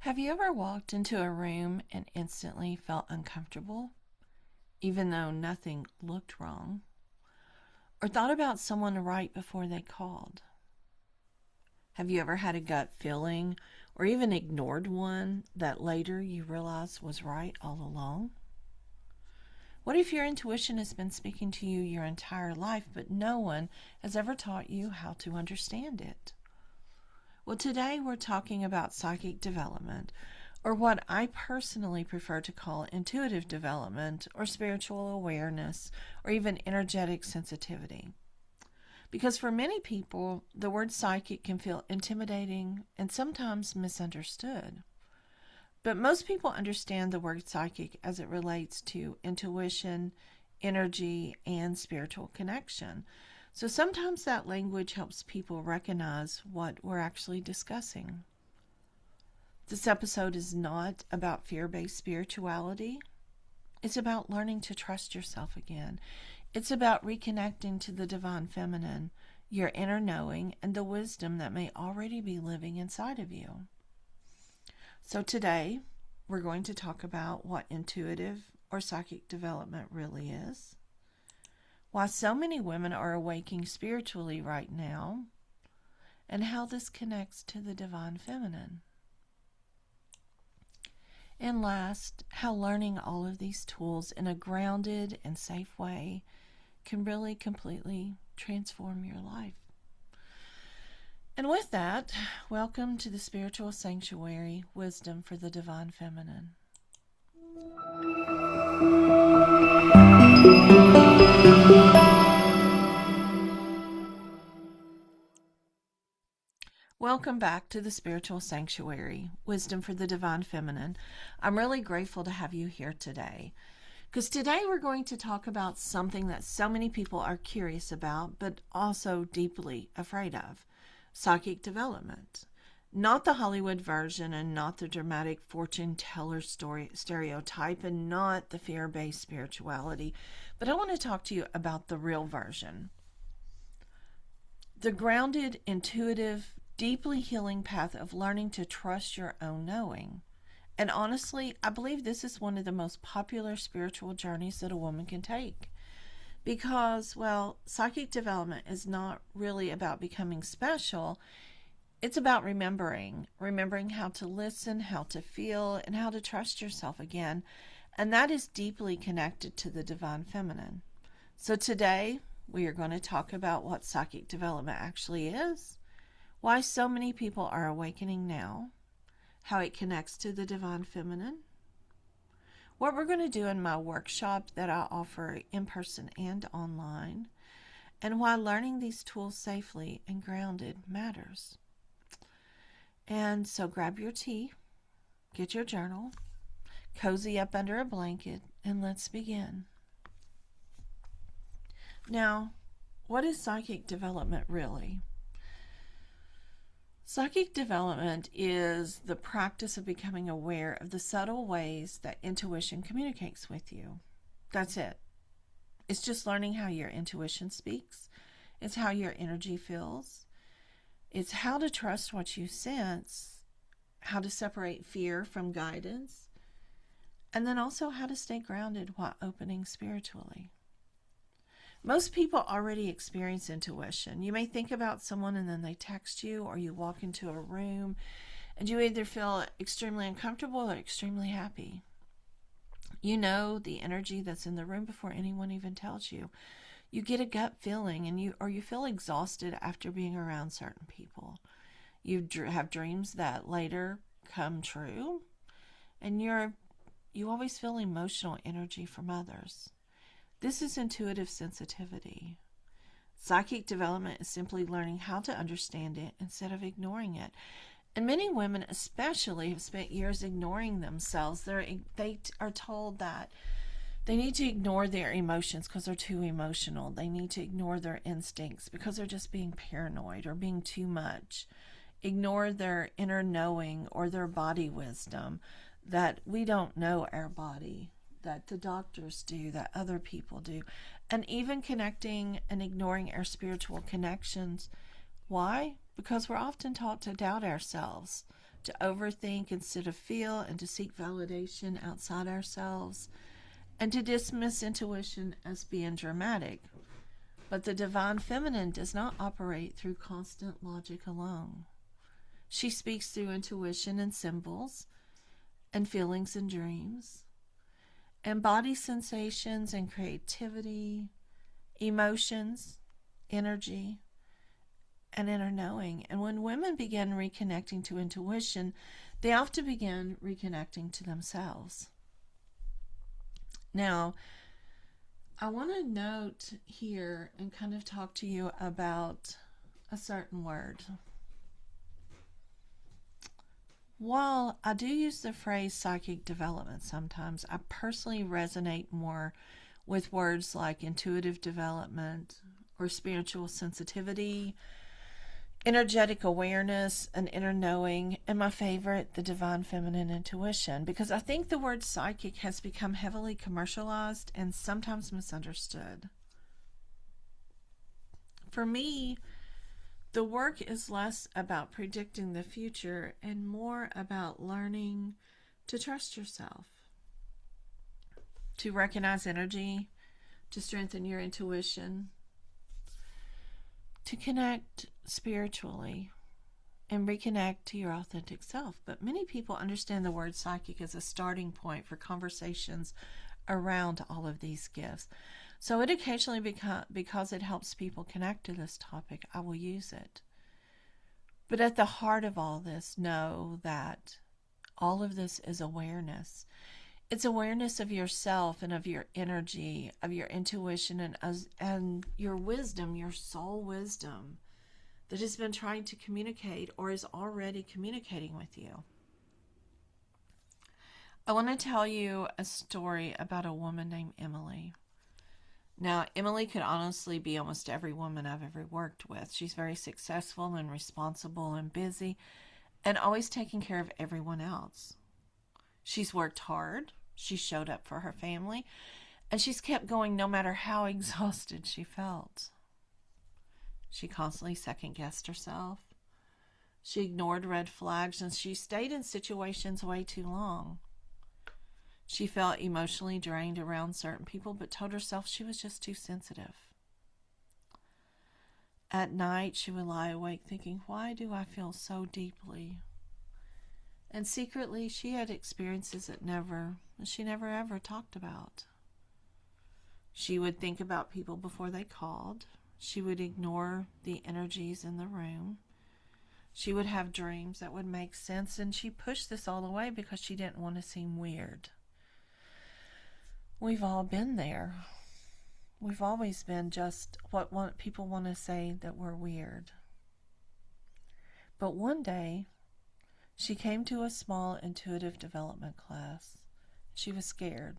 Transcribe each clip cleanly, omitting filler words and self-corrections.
Have you ever walked into a room and instantly felt uncomfortable, even though nothing looked wrong? Or thought about someone right before they called? Have you ever had a gut feeling or even ignored one that later you realized was right all along? What if your intuition has been speaking to you your entire life, but no one has ever taught you how to understand it? Well, today we're talking about psychic development, or what I personally prefer to call intuitive development, or spiritual awareness, or even energetic sensitivity. Because for many people, the word psychic can feel intimidating and sometimes misunderstood. But most people understand the word psychic as it relates to intuition, energy, and spiritual connection. So sometimes that language helps people recognize what we're actually discussing. This episode is not about fear-based spirituality. It's about learning to trust yourself again. It's about reconnecting to the divine feminine, your inner knowing, and the wisdom that may already be living inside of you. So today, we're going to talk about what intuitive or psychic development really is, why so many women are awakening spiritually right now, and how this connects to the divine feminine. And last, how learning all of these tools in a grounded and safe way can really completely transform your life. And with that, welcome to the Spiritual Sanctuary, Wisdom for the Divine Feminine. Welcome back to the Spiritual Sanctuary, Wisdom for the Divine Feminine. I'm really grateful to have you here today, because today we're going to talk about something that so many people are curious about, but also deeply afraid of: psychic development. Not the Hollywood version, and not the dramatic fortune teller story stereotype, and not the fear-based spirituality, but I want to talk to you about the real version. The grounded, intuitive, deeply healing path of learning to trust your own knowing. And honestly, I believe this is one of the most popular spiritual journeys that a woman can take. Because, well, psychic development is not really about becoming special. It's about remembering how to listen, how to feel, and how to trust yourself again. And that is deeply connected to the divine feminine. So today, we are going to talk about what psychic development actually is, why so many people are awakening now, how it connects to the divine feminine, what we're going to do in my workshop that I offer in person and online, and why learning these tools safely and grounded matters. And so grab your tea, get your journal, cozy up under a blanket, and let's begin. Now, what is psychic development really? Psychic development is the practice of becoming aware of the subtle ways that intuition communicates with you. That's it. It's just learning how your intuition speaks. It's how your energy feels. It's how to trust what you sense, how to separate fear from guidance, and then also how to stay grounded while opening spiritually. Most people already experience intuition. You may think about someone and then they text you, or you walk into a room and you either feel extremely uncomfortable or extremely happy. You know the energy that's in the room before anyone even tells you. You get a gut feeling, and you feel exhausted after being around certain people. You have dreams that later come true, and you always feel emotional energy from others. This is intuitive sensitivity. Psychic development is simply learning how to understand it instead of ignoring it. And many women especially have spent years ignoring themselves. They are told that they need to ignore their emotions because they're too emotional. They need to ignore their instincts because they're just being paranoid or being too much. Ignore their inner knowing or their body wisdom, that we don't know our body, that the doctors do, that other people do, and even connecting and ignoring our spiritual connections. Why? Because we're often taught to doubt ourselves, to overthink instead of feel, and to seek validation outside ourselves, and to dismiss intuition as being dramatic. But the divine feminine does not operate through constant logic alone. She speaks through intuition and symbols, and feelings and dreams, and body sensations and creativity, emotions, energy, and inner knowing. And when women begin reconnecting to intuition, they often begin reconnecting to themselves. Now, I want to note here and kind of talk to you about a certain word. While I do use the phrase psychic development sometimes, I personally resonate more with words like intuitive development or spiritual sensitivity, energetic awareness, and inner knowing, and my favorite, the divine feminine intuition, because I think the word psychic has become heavily commercialized and sometimes misunderstood. For me, the work is less about predicting the future and more about learning to trust yourself, to recognize energy, to strengthen your intuition, to connect spiritually, and reconnect to your authentic self. But many people understand the word psychic as a starting point for conversations around all of these gifts. So it occasionally, because it helps people connect to this topic, I will use it. But at the heart of all this, know that all of this is awareness. It's awareness of yourself and of your energy, of your intuition, and your wisdom, your soul wisdom that has been trying to communicate or is already communicating with you. I want to tell you a story about a woman named Emily. Now, Emily could honestly be almost every woman I've ever worked with. She's very successful and responsible and busy and always taking care of everyone else. She's worked hard, she showed up for her family, and she's kept going no matter how exhausted she felt. She constantly second-guessed herself. She ignored red flags, and she stayed in situations way too long. She felt emotionally drained around certain people, but told herself she was just too sensitive. At night, she would lie awake thinking, why do I feel so deeply? And secretly, she had experiences that she never ever talked about. She would think about people before they called. She would ignore the energies in the room. She would have dreams that would make sense, and she pushed this all away because she didn't want to seem weird. We've all been there. We've always been just what people want to say that we're weird. But one day, she came to a small intuitive development class. She was scared.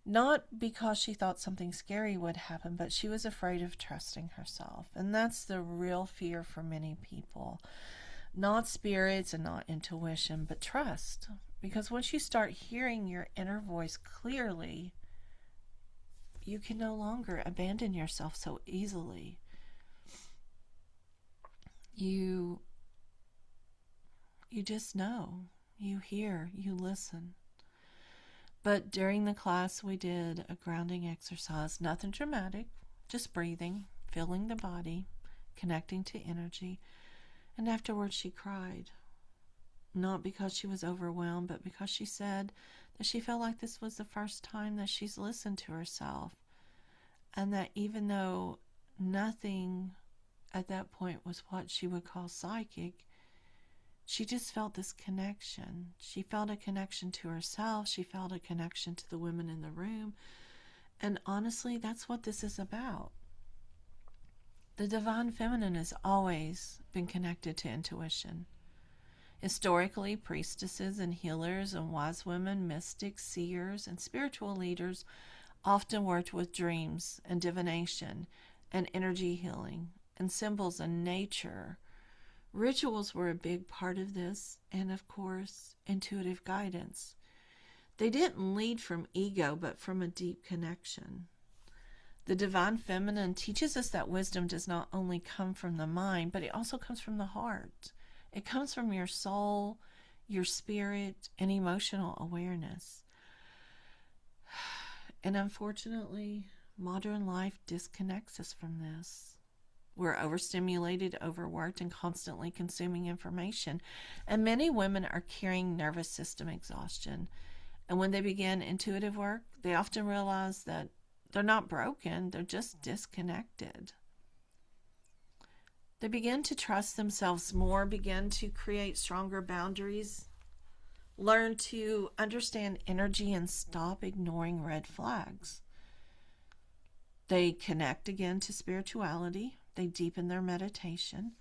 Not because she thought something scary would happen, but she was afraid of trusting herself. And that's the real fear for many people. Not spirits and not intuition, but trust. Because once you start hearing your inner voice clearly, you can no longer abandon yourself so easily. You just know. You hear, you listen. But during the class, we did a grounding exercise. Nothing dramatic, just breathing, feeling the body, connecting to energy. And afterwards, she cried. Not because she was overwhelmed, but because she said that she felt like this was the first time that she's listened to herself. And that even though nothing at that point was what she would call psychic, she just felt this connection. She felt a connection to herself. She felt a connection to the women in the room. And honestly, that's what this is about. The divine feminine has always been connected to intuition. Historically, priestesses and healers and wise women, mystics, seers, and spiritual leaders often worked with dreams and divination and energy healing and symbols and nature. Rituals were a big part of this, and of course, intuitive guidance. They didn't lead from ego, but from a deep connection. The divine feminine teaches us that wisdom does not only come from the mind, but it also comes from the heart. It comes from your soul, your spirit, and emotional awareness. And unfortunately, modern life disconnects us from this. We're overstimulated, overworked, and constantly consuming information. And many women are carrying nervous system exhaustion. And when they begin intuitive work, they often realize that they're not broken, they're just disconnected. They begin to trust themselves more, begin to create stronger boundaries, learn to understand energy and stop ignoring red flags. They connect again to spirituality. They deepen their meditation.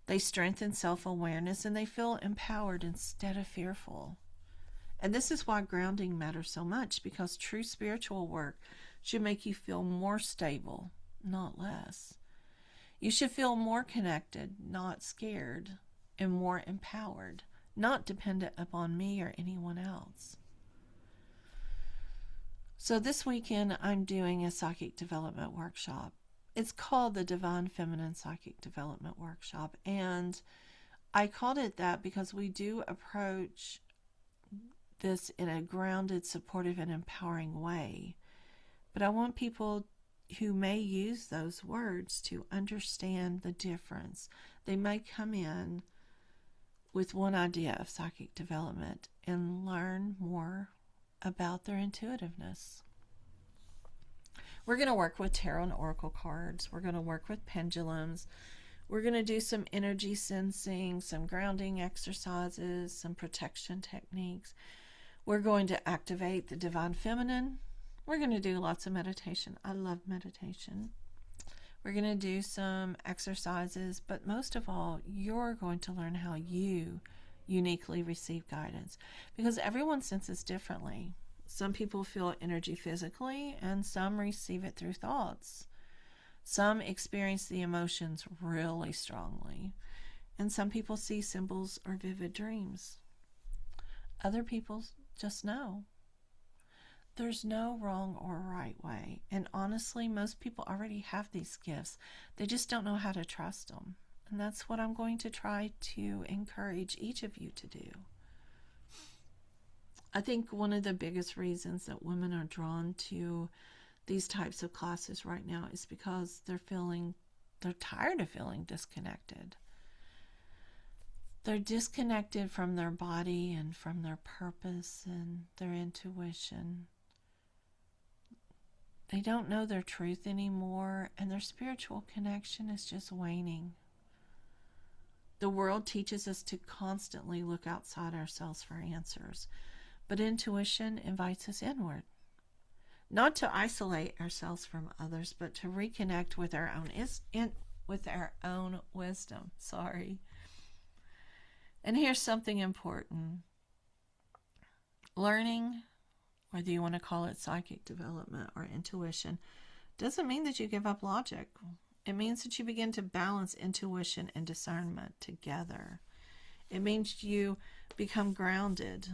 They strengthen self-awareness, and they feel empowered instead of fearful. And this is why grounding matters so much, because true spiritual work should make you feel more stable, not less. You should feel more connected, not scared, and more empowered, not dependent upon me or anyone else. So this weekend, I'm doing a psychic development workshop. It's called the Divine Feminine Psychic Development Workshop. And I called it that because we do approach this in a grounded, supportive, and empowering way. But I want people who may use those words to understand the difference. They may come in with one idea of psychic development and learn more about their intuitiveness. We're going to work with tarot and oracle cards. We're going to work with pendulums. We're going to do some energy sensing, some grounding exercises, some protection techniques. We're going to activate the divine feminine. We're going to do lots of meditation. I love meditation. We're going to do some exercises, but most of all, you're going to learn how you uniquely receive guidance, because everyone senses differently. Some people feel energy physically, and some receive it through thoughts. Some experience the emotions really strongly, and some people see symbols or vivid dreams. Other people just know. There's no wrong or right way. And honestly, most people already have these gifts. They just don't know how to trust them. And that's what I'm going to try to encourage each of you to do. I think one of the biggest reasons that women are drawn to these types of classes right now is because they're tired of feeling disconnected. They're disconnected from their body and from their purpose and their intuition. They don't know their truth anymore, and their spiritual connection is just waning. The world teaches us to constantly look outside ourselves for answers, but intuition invites us inward. Not to isolate ourselves from others, but to reconnect with our own wisdom. And here's something important. Learning, whether you want to call it psychic development or intuition, doesn't mean that you give up logic. It means that you begin to balance intuition and discernment together. It means you become grounded.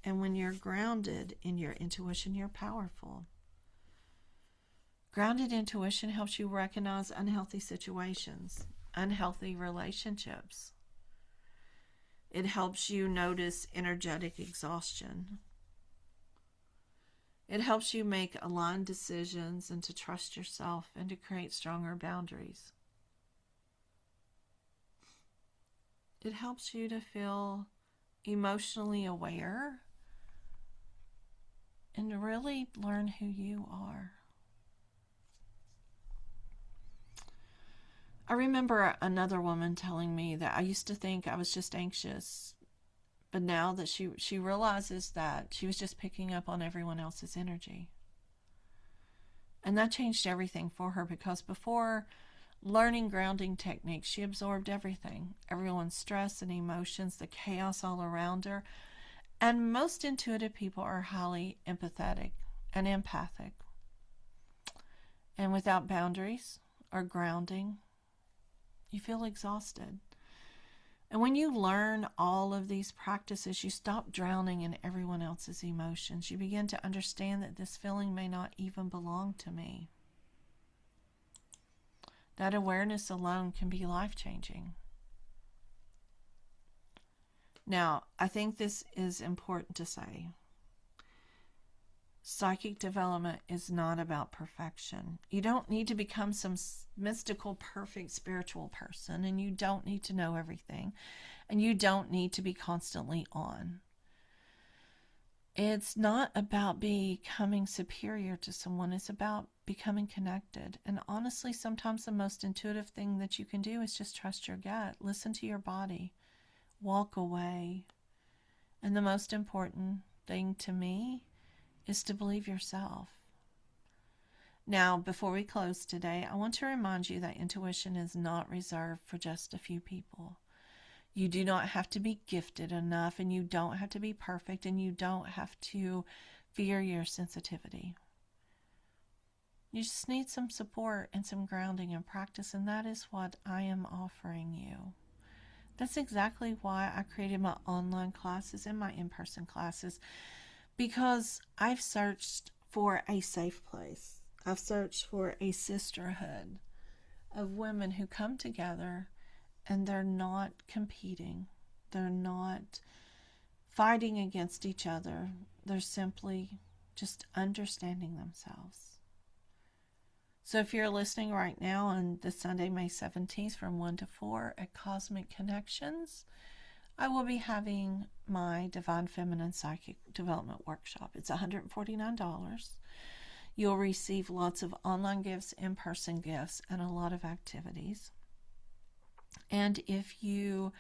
And when you're grounded in your intuition, you're powerful. Grounded intuition helps you recognize unhealthy situations, unhealthy relationships. It helps you notice energetic exhaustion. It helps you make aligned decisions and to trust yourself and to create stronger boundaries. It helps you to feel emotionally aware and to really learn who you are. I remember another woman telling me that I used to think I was just anxious, but now that she realizes that she was just picking up on everyone else's energy. And that changed everything for her, because before learning grounding techniques, she absorbed everything, everyone's stress and emotions, the chaos all around her. And most intuitive people are highly empathetic and empathic. And without boundaries or grounding, you feel exhausted. And when you learn all of these practices, you stop drowning in everyone else's emotions. You begin to understand that this feeling may not even belong to me. That awareness alone can be life-changing. Now, I think this is important to say. Psychic development is not about perfection. You don't need to become some mystical, perfect spiritual person, and you don't need to know everything, and you don't need to be constantly on. It's not about becoming superior to someone. It's about becoming connected. And honestly, sometimes the most intuitive thing that you can do is just trust your gut. Listen to your body. Walk away. And the most important thing to me is to believe yourself. Now, before we close today, I want to remind you that intuition is not reserved for just a few people. You do not have to be gifted enough, and you don't have to be perfect, and you don't have to fear your sensitivity. You just need some support and some grounding and practice, and that is what I am offering you. That's exactly why I created my online classes and my in-person classes, because I've searched for a safe place. I've searched for a sisterhood of women who come together and they're not competing. They're not fighting against each other. They're simply just understanding themselves. So if you're listening right now on the Sunday, May 17th from 1 to 4 at Cosmic Connections, I will be having my Divine Feminine Psychic Development Workshop. It's $149. You'll receive lots of online gifts, in-person gifts, and a lot of activities. And if you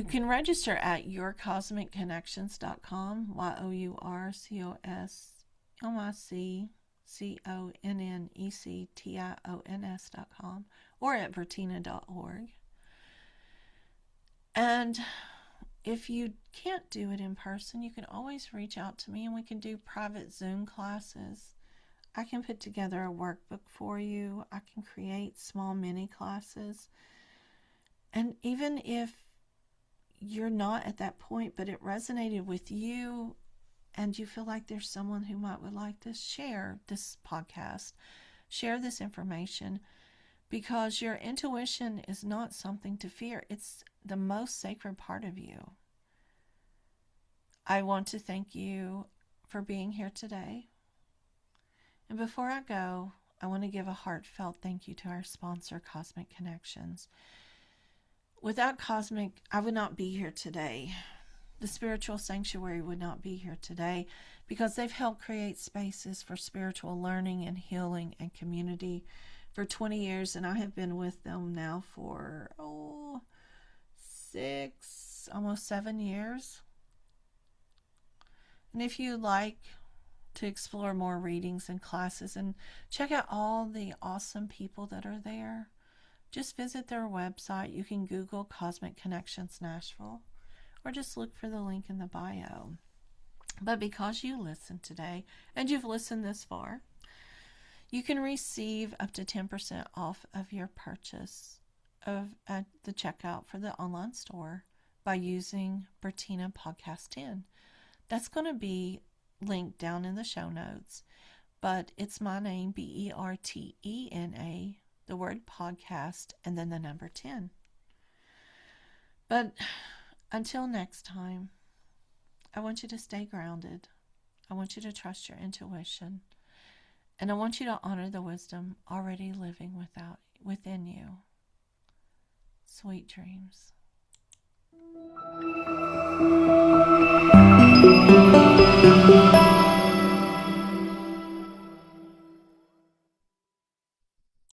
can register at yourcosmicconnections.com, yourcosmicconnections.com, or at bertena.org. And if you can't do it in person, you can always reach out to me and we can do private Zoom classes. I can put together a workbook for you. I can create small mini classes. And even if you're not at that point, but it resonated with you and you feel like there's someone who would like to share this podcast, share this information, because your intuition is not something to fear. It's the most sacred part of you. I want to thank you for being here today. And before I go, I want to give a heartfelt thank you to our sponsor, Cosmic Connections. Without Cosmic, I would not be here today. The Spiritual Sanctuary would not be here today because they've helped create spaces for spiritual learning and healing and community for 20 years, and I have been with them now for, almost 7 years. And if you'd like to explore more readings and classes and check out all the awesome people that are there, just visit their website. You can Google Cosmic Connections Nashville or just look for the link in the bio. But because you listened today and you've listened this far, you can receive up to 10% off of your purchase at the checkout for the online store by using Bertena Podcast 10. That's going to be linked down in the show notes, but it's my name, Bertena, the word podcast, and then the number 10. But until next time, I want you to stay grounded. I want you to trust your intuition. And I want you to honor the wisdom already living within you. Sweet dreams.